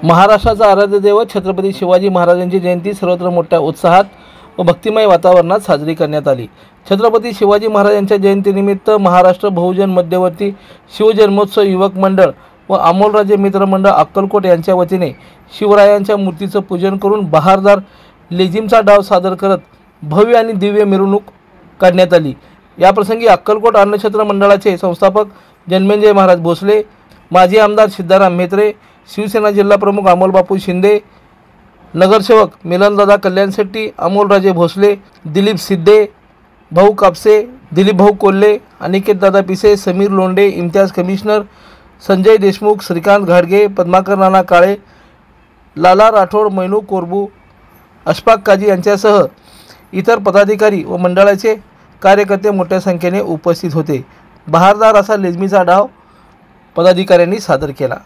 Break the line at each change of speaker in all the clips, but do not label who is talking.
महाराष्ट्राचा आराध्य दैवत छत्रपती शिवाजी महाराजांची जयंती सर्वत्र मोठ्या उत्साहात व भक्तिमय वातावरणात साजरी करण्यात आली। छत्रपती शिवाजी महाराजांच्या जयंतीनिमित्त महाराष्ट्र बहुजन मध्यवर्ती शिवजन्मोत्सव युवक मंडळ व अमोलराजे मित्र मंडळ अक्कलकोट यांच्या वतीने शिवरायांच्या मूर्तीचं पूजन करून बहारदार लेझिमचा डाव सादर करत भव्य आणि दिव्य मिरवणूक काढण्यात आली। याप्रसंगी अक्कलकोट अन्नछत्र मंडळाचे संस्थापक जन्मेजय महाराज भोसले, माजी आमदार सिद्धाराम म्हेत्रे, शिवसेना जिल्हा प्रमुख अमोलबापू शिंदे, नगरसेवक मिलनदादा कल्याणशेट्टी, अमोलराजे भोसले, दिलीप सिद्धे, भाऊ कापसे, दिलीप भाऊ कोल्हे, अनिकेतदादा पिसे, समीर लोंढे, इम्तियाज कमिशनर, संजय देशमुख, श्रीकांत घाडगे, पद्माकर नाना काळे, लाला राठोड, मैनू कोरबू, अशफाक काजी यांच्यासह इतर पदाधिकारी व मंडळाचे कार्यकर्ते मोठ्या संख्येने उपस्थित होते। बहारदार असा लेझिमचा डाव पदाधिकाऱ्यांनी सादर केला।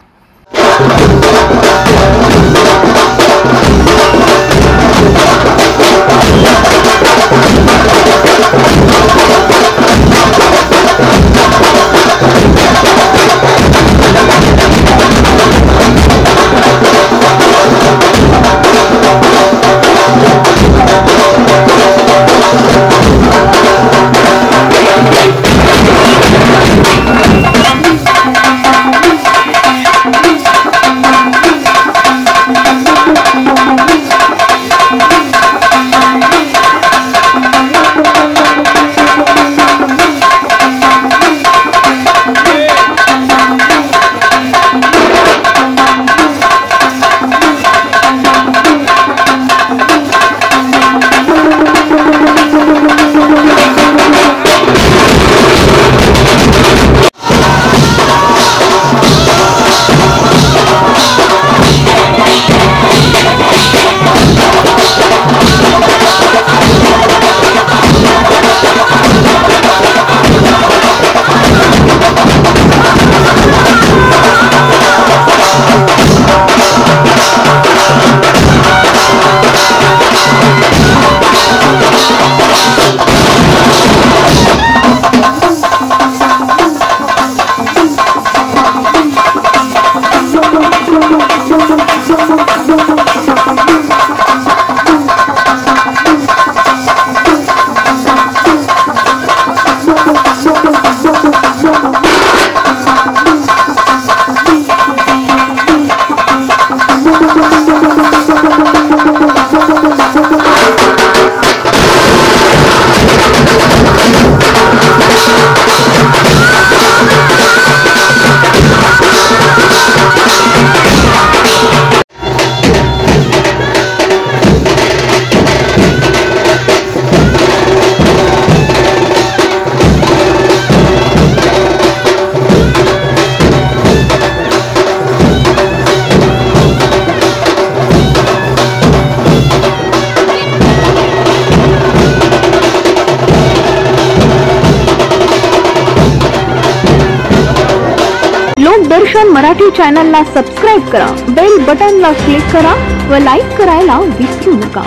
लोकदर्शन मराठी चॅनलला सबस्क्राइब करा, बेल बटनला क्लिक करा व लाईक करायला विसरू नका।